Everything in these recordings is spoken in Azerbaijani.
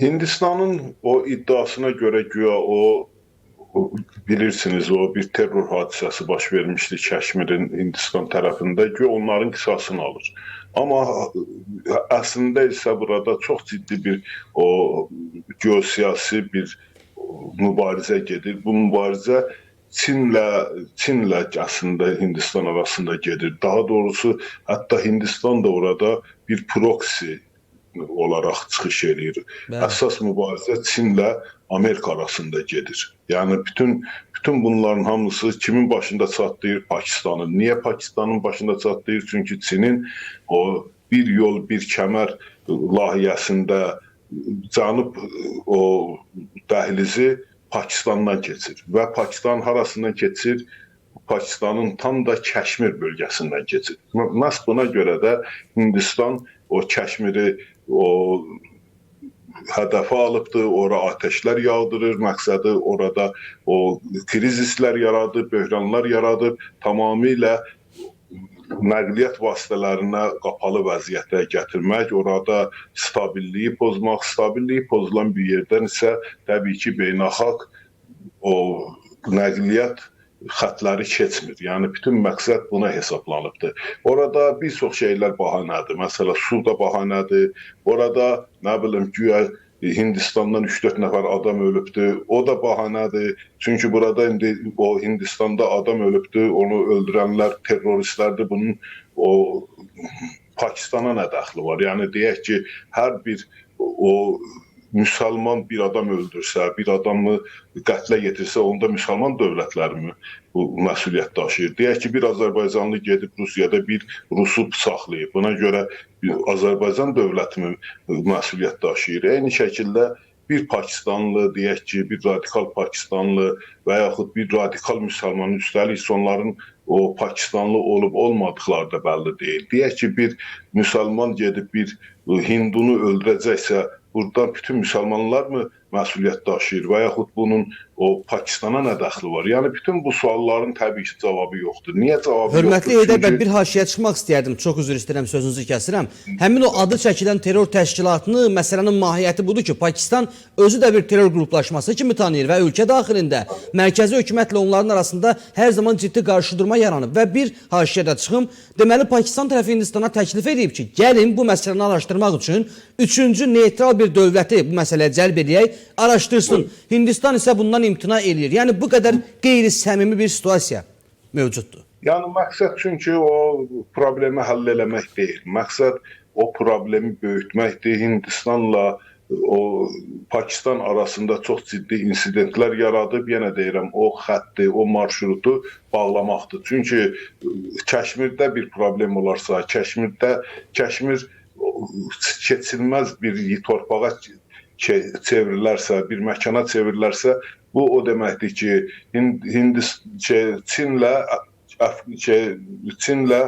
Hindistan'ın o iddiasına göre güya bilirsiniz o bir terör hadisesi baş vermişti Keşmir'in Hindistan tarafında güya onların kısasını alır. Ama aslında ise burada çok ciddi bir o geosiyasi bir mübarizə gedir. Bu mübarizə Çinlə aslında Hindistan arasında gedir. Daha doğrusu hatta Hindistan da orada bir proxy olaraq çıxış edir. Bəli. Əsas mübarizə Çinlə Amerika arasında gedir. Yəni bütün bunların hamısı kimin başında çatlayır? Pakistanın. Niyə Pakistanın başında çatlayır? Çünki Çinin o bir yol, bir kəmər layihəsində Cənub o dəhlizi Pakistandan keçir və Pakistan harasından keçir? Pakistanın tam da Kəşmir bölgəsindən keçir. Məhz buna görə də Hindistan o Kəşmiri o hədəfə alıbdır, ora ateşlər yağdırır, məqsədi orada o krizislər yaradır, böhranlar yaradır, tamamilə nəqliyyat vasitələrinə qapalı vəziyyətə gətirmək, orada stabilliyi pozmaq, stabilliyi pozulan bir yerdən isə təbii ki, beynəlxalq o nəqliyyat xətləri keçmir. Yəni bütün məqsəd buna hesablanıbdır. Orada bir çox şeylər bahanədir. Məsələn, su da bahanədir. Orada nə bilim güya Hindistandan 3-4 nəfər adam ölübdür. O da bahanədir. Çünki burada indi o Hindistanda adam ölübdür. Onu öldürənlər terroristlərdir. Bunun o Pakistana nə dəxli var? Yəni deyək ki, hər bir o müsəlman bir adam öldürsə, bir adamı qətlə yetirsə, onda müsəlman dövlətlərmi bu məsuliyyət daşıyır? Deyək ki, bir Azərbaycanlı gedib Rusiyada bir Rusu bıçaqlayıb. Buna görə Azərbaycan dövlətimi məsuliyyət daşıyır. Eyni şəkildə bir Pakistanlı, deyək ki, bir radikal Pakistanlı və yaxud bir radikal müsəlman, üstəlik onların o Pakistanlı olub olmadıqları da bəlli deyil. Deyək ki, bir müsəlman gedib bir Hindunu öldürəcəksə, buradan bütün müsəlmanlar mı məsuliyyət daşıyır və yaxud bunun o Pakistana nə dəxli var? Yəni bütün bu sualların təbii ki, cavabı yoxdur. Niyə cavabı Hörmətli yoxdur? Heydər bəy, bir haşiyə çıxmaq istəyərdim. Çox üzr istəyirəm, sözünüzü kəsirəm. Həmin o adı çəkilən terror təşkilatını, məsələnin mahiyyəti budur ki, Pakistan özü də bir terror qruplaşması kimi tanıyır və ölkə daxilində mərkəzi hökumətlə onların arasında hər zaman ciddi qarşıdurma yaranıb və bir haşiyədə çıxım. Deməli, Pakistan tərəfi Hindistana təklif edib ki, gəlin bu məsələni araşdırmaq üçün üçüncü neytral bir dövləti bu məsələyə cəlb edək, araşdırsın. Hindistan isə bundan imtina eləyir. Yəni bu qədər qeyri-səmimi bir situasiya mövcuddur. Yəni məqsəd çünki o problemi həll eləmək deyil. Məqsəd o problemi böyütməkdir. Hindistanla o Pakistan arasında çox ciddi insidentlər yaradıb. Yenə deyirəm, o xətti, o marşrutu bağlamaqdır. Çünki Kəşmirdə bir problem olarsa, Kəşmir keçilməz bir torpağa çevrilərsə, bir məkana çevrilərsə, bu o deməkdir ki, Çinlə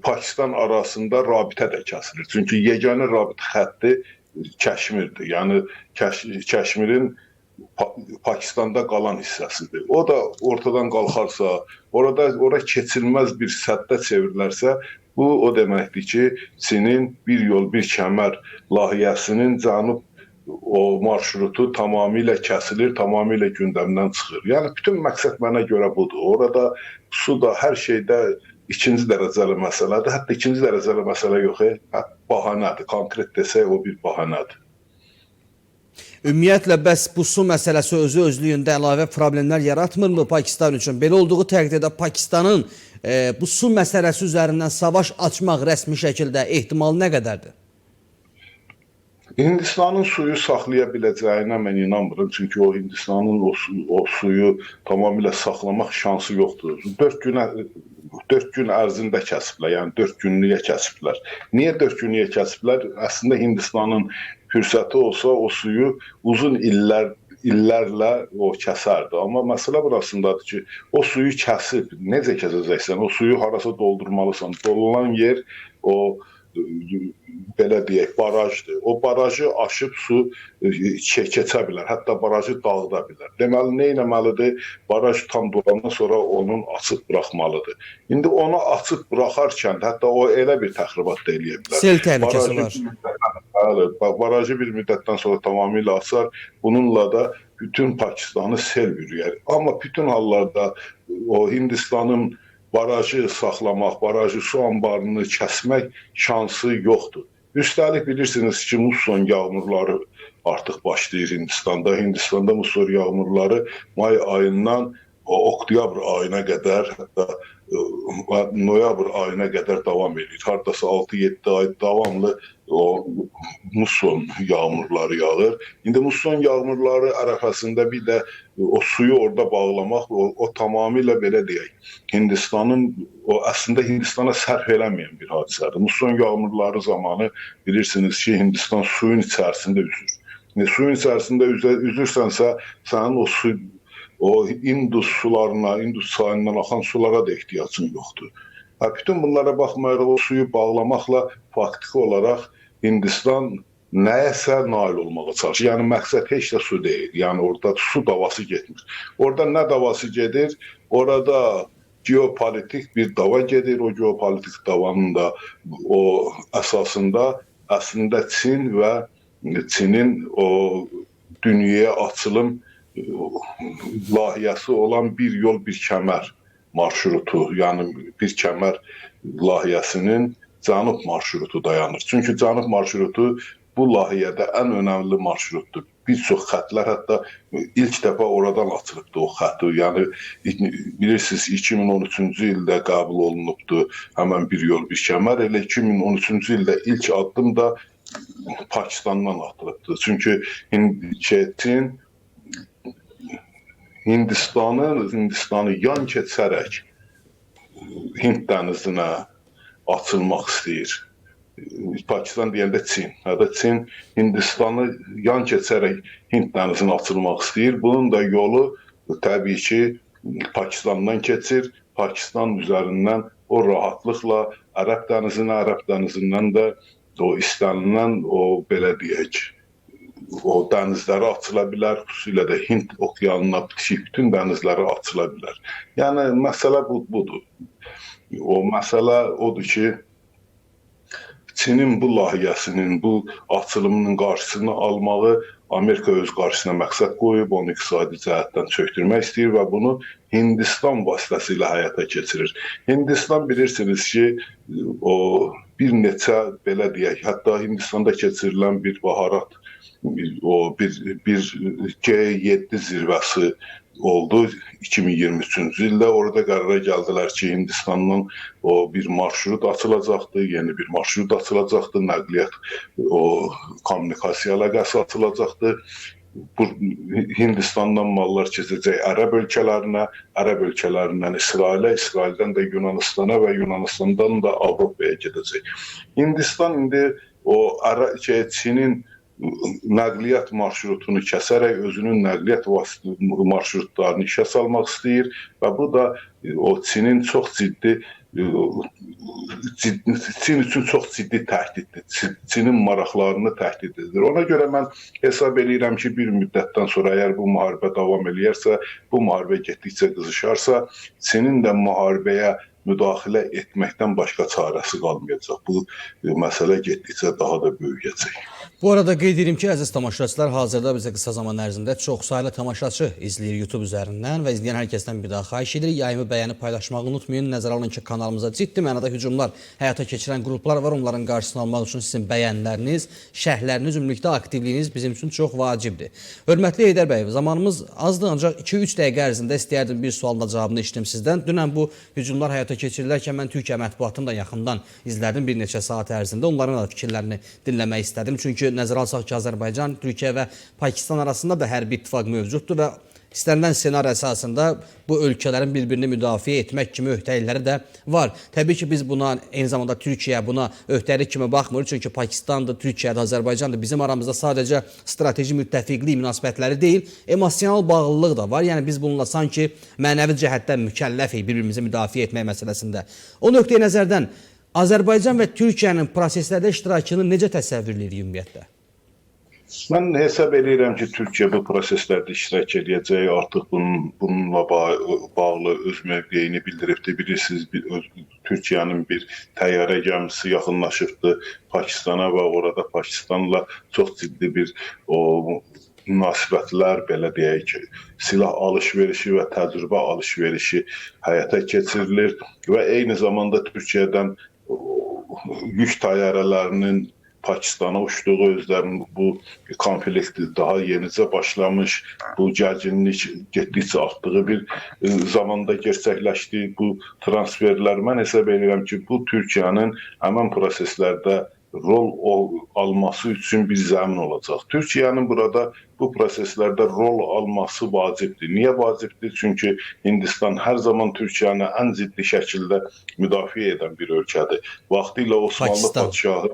Pakistan arasında rabitə də kəsilir. Çünki yeganə rabitə xətti Kəşmirdir. Yəni Kəşmirin Pakistanda qalan hissəsidir. O da ortadan qalxarsa, ora keçilməz bir səddə çevrilərsə, bu o deməkdir ki, Çinin bir yol, bir kəmər layihəsinin cənub o marşrutu tamamilə kəsilir, tamamilə gündəmdən çıxır. Yəni bütün məqsəd mənə görə budur. Orada su da hər şeydə ikinci dərəcəli məsələdir. Hətta ikinci dərəcəli məsələ yox, bahanədir. Konkret desək o bir bahanədir. Ümumiyyətlə, bəs bu su məsələsi özlüyündə əlavə problemlər yaratmırmı Pakistan üçün? Belə olduğu təqdirdə Pakistanın bu su məsələsi üzərindən savaş açmaq rəsmi şəkildə ehtimalı nə qədərdir? Hindistanın suyu saxlaya biləcəyinə mən inanmıram. Çünki o Hindistanın o suyu tamamilə saxlamaq şansı yoxdur. 4 gün ərzində kəsiblər, yəni 4 günlüyə kəsiblər. Niyə 4 günlüyə kəsiblər? Əslində Hindistanın fürsəti olsa o suyu uzun illərlə o kəsərdi. Amma məsələ burasındadır ki, o suyu kəsib, necə kəsəcəksən? O suyu harasa doldurmalısan. Dolunan yer o belə deyək, barajdır. O barajı aşıb su keçə bilər, hətta barajı dağıda bilər. Deməli, nə etməlidir? Baraj tam dolandan sonra onun açıq buraxmalıdır. İndi onu açıq buraxarkən, hətta o elə bir təxribat da eləyə bilər. Sel təhlükəsi var. Bəli, barajı bir müddətdən sonra tamamilə açar. Bununla da bütün Pakistanı sel bürüyər. Amma bütün hallarda o Hindistanın barajı saxlamaq, barajı su anbarını kəsmək şansı yoxdur. Üstəlik bilirsiniz ki, musson yağmurları artıq başlayır Hindistanda. Hindistanda musson yağmurları may ayından oktyabr ayına qədər, hətta noyabr ayına qədər davam edir. Hardasa 6-7 ay davamlı o musson yağmurları yağır. İndi musson yağmurları ərəfəsində bir də o suyu orada bağlamaq, o tamamilə belə deyək, Hindistanın, o əslində Hindistana sərf eləməyən bir hadisədir. Musson yağmurları zamanı bilirsiniz ki, Hindistan suyun içərisində üzür. Suyun içərisində üzürsənsə, sənin o su, o Indus sularına, Indus çayından axan sulara da ehtiyacın yoxdur. Bütün bunlara baxmayaraq o suyu bağlamaqla faktiki olaraq Hindistan nəyəsə nail olmağa çalışır. Yəni məqsəd heç də su deyil. Yəni orada su davası getmir. Orada nə davası gedir? Orada geopolitik bir dava gedir. O geopolitik davanın da o əsasında əslində Çin və Çinin o dünyaya açılım layihəsi olan bir yol, bir kəmər marşrutu, yəni bir kəmər layihəsinin cənub marşrutu dayanır. Çünki cənub marşrutu bu layihədə ən önəmli marşrutdur. Bir çox xətlər hətta ilk dəfə oradan açılıbdır o xətti. Yəni bilirsiniz 2013-cü ildə qəbul olunubdu həmən bir yol, bir kəmər. Elə 2013-cü ildə ilk addım da Pakistandan atılıbdır. Çünki Çin Hindistanı yan keçərək Hind dənizinə açılmaq istəyir. Pakistan deyəndə Çin. Çin Hindistanı yan keçərək Hind dənizinə açılmaq istəyir. Bunun da yolu təbii ki Pakistandan keçir. Pakistan üzərindən o rahatlıqla Ərəb dənizinə, Ərəb dənizindən də o istənilən o belə deyək, o dənizləri açıla bilər, xüsusilə də Hind okeanına bitişik bütün dənizləri açıla bilər. Yəni, məsələ budur. O məsələ odur ki, Çinin bu layihəsinin, bu açılımının qarşısını almağı Amerika öz qarşısına məqsəd qoyub, onu iqtisadi cəhətdən çöktürmək istəyir və bunu Hindistan vasitəsilə həyata keçirir. Hindistan bilirsiniz ki, o bir neçə, belə deyək, hətta Hindistanda keçirilən bir baharat, o bir G7 zirvəsi oldu 2023-cü ildə. Orada qərara gəldilər ki, Hindistandan o bir marşrut açılacaqdı, yeni bir marşrut açılacaqdı, nəqliyyat, o kommunikasiya əlaqəsi açılacaqdı. Bu Hindistandan mallar keçəcək Ərəb ölkələrinə, Ərəb ölkələrindən İsrailə, İsraildən də Yunanistana və Yunanistandan da Avropaya gedəcək. Hindistan indi o Çinin nəqliyyat marşrutunu kəsərək özünün nəqliyyat marşrutlarını işə salmaq istəyir və bu da o Çinin çox ciddi, Çin üçün çox ciddi təhdiddir. Çinin maraqlarını təhdid edir. Ona görə mən hesab edirəm ki, bir müddətdən sonra əgər bu müharibə davam eləyərsə, bu müharibə getdikcə qızışarsa, Çinin də müharibəyə müdaxilə etməkdən başqa çarəsi qalmayacaq. Bu məsələ getdikcə daha da böyüyəcək. Bu arada qeyd edim ki, əziz tamaşaçılar, hazırda bizə qısa zaman ərzində çox saylı tamaşaçı izləyir YouTube üzərindən və izləyən hər kəsdən bir daha xahiş edirik. Yayımı bəyənib paylaşmağı unutmayın. Nəzərə alın ki, kanalımıza ciddi mənada hücumlar həyata keçirən qruplar var. Onların qarşısını almaq üçün sizin bəyənləriniz, şərhləriniz, ümumilikdə aktivliyiniz bizim üçün çox vacibdir. Hörmətli Heydər bəy, zamanımız azdır, ancaq 2-3 dəqiqə ərzində istəyərdim bir sualda cavabını eşitdim sizdən. Dünən bu hücumlar həyata keçirilərkən mən Türkiyə mətbuatını da yaxından izlədim bir neçə saat ərzində. Onların da fikirlərini dinləmək istədim. Çünki nəzərə alsaq ki, Azərbaycan, Türkiyə və Pakistan arasında da hərbi ittifaq mövcuddur və istənilən ssenari əsasında bu ölkələrin bir-birini müdafiə etmək kimi öhdəlikləri də var. Təbii ki, biz buna, eyni zamanda Türkiyə buna öhdəlik kimi baxmırıq. Çünki Pakistandır, Türkiyədir, Azərbaycandır. Bizim aramızda sadəcə strateji müttəfiqlik münasibətləri deyil, emosional bağlılıq da var. Yəni biz bununla sanki mənəvi cəhətdən mükəlləfik bir-birimizi müdafiə etmək məsələsində. O nöqteyi nəzərdən Azərbaycan və Türkiyənin proseslərdə iştirakını necə təsəvvür edirik ümumiyyətlə? Mən hesab edirəm ki, Türkiyə bu proseslərdə iştirak edəcək, artıq bununla bağlı öz mövqeyini bildiribdir. Bilirsiniz, Türkiyənin bir təyyarə gəmisi yaxınlaşıbdı Pakistana və orada Pakistanla çox ciddi bir münasibətlər, belə deyək ki, silah alış-verişi və təcrübə alış-verişi həyata keçirilir və eyni zamanda Türkiyədən yük təyyarələrinin Pakistana uçduğu, özlərinin bu konflikt daha yenicə başlamış, bu gərginlik getdikcə artdığı bir zamanda gerçəkləşdiyi bu transferlər, mən hesab edirəm ki, bu Türkiyənin həmin proseslərdə rol alması üçün bir zəmin olacaq. Türkiyənin burada bu proseslərdə rol alması vacibdir. Niyə vacibdir? Çünki Hindistan hər zaman Türkiyəni ən ciddi şəkildə müdafiə edən bir ölkədir. Vaxtilə Osmanlı padşahı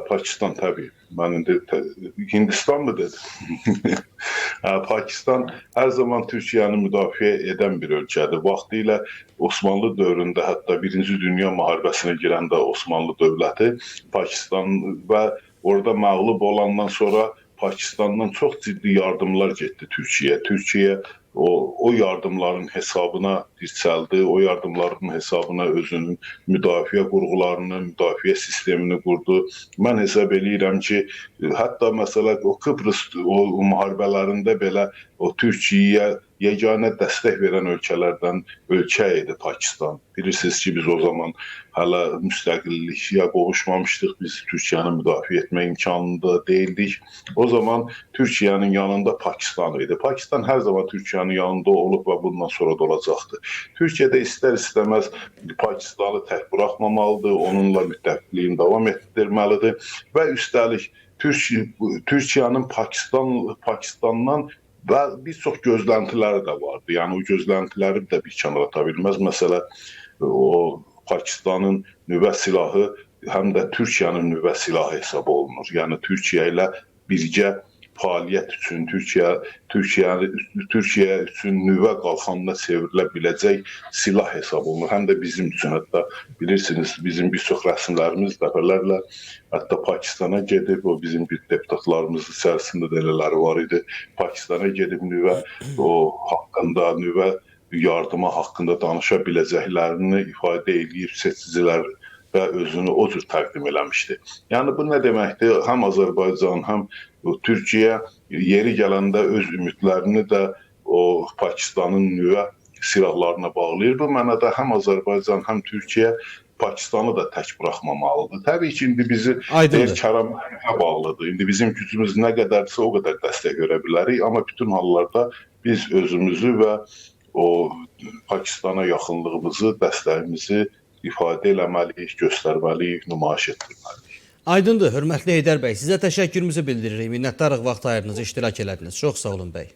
Pakistan təbii. Mən indi Hindistan mı dedim? Pakistan hər zaman Türkiyəni müdafiə edən bir ölkədir. Vaxtilə Osmanlı dövründə, hətta Birinci Dünya müharibəsinə girəndə Osmanlı dövləti Pakistan və orada məğlub olandan sonra Pakistandan çox ciddi yardımlar getdi Türkiyəyə. Türkiyə o yardımların hesabına dirçəldi, o yardımların hesabına özünün müdafiə qurğularını, müdafiə sistemini qurdu. Mən hesab edirəm ki, hətta məsələn o Kıbrıs müharibələrində belə o Türkiyəyə yeganə dəstək verən ölkələrdən ölkə idi Pakistan. Bilirsiniz ki, biz o zaman hələ müstəqilliyə qovuşmamışdıq, biz Türkiyəni müdafiə etmə imkanında deyildik. O zaman Türkiyənin yanında Pakistan idi. Pakistan hər zaman Türkiyənin yanında olub və bundan sonra da olacaqdır. Türkiyədə istər-istəməz Pakistanı tək buraxmamalıdır, onunla müttəfiqliyini davam etdirməlidir və üstəlik Türkiyənin Pakistandan və bir çox gözləntiləri də vardı. Yəni o gözləntiləri də bir kənara ata bilməz. Məsələn, o Pakistanın nüvə silahı həm də Türkiyənin nüvə silahı hesab olunur. Yəni Türkiyə ilə birgə fəaliyyət üçün, Türkiyə üçün nüvə qalxanına çevrilə biləcək silah hesab olunur. Həm də bizim üçün, hətta bilirsiniz, bizim bir çox rəsmlərimiz dəfələrlə hətta Pakistana gedib, o bizim bir deputatlarımız içərisində də elələri var idi. Pakistana gedib nüvə haqqında, nüvə yardımı haqqında danışa biləcəklərini ifadə edib seçicilər və özünü o cür təqdim eləmişdi. Yəni bu nə deməkdir? Həm Azərbaycan, həm Türkiyə yeri gələndə öz ümidlərini də o Pakistanın nüvə silahlarına bağlayır. Bu mənada həm Azərbaycan, həm Türkiyə Pakistanı da tək buraxmamalıdır. Təbii ki, indi bizi kəramətə bağlıdır. İndi bizim gücümüz nə qədərsə o qədər dəstək görə bilərik. Amma bütün hallarda biz özümüzü və o Pakistana yaxınlığımızı, dəstəyimizi ifadə eləməliyik, göstərməliyik, nümayiş etdirməliyik. Aydındır, hörmətli Heydər bəy. Sizə təşəkkürümüzü bildiririk. Minnətdarıq vaxt ayırdınız, iştirak elədiniz. Çox sağ olun bəy.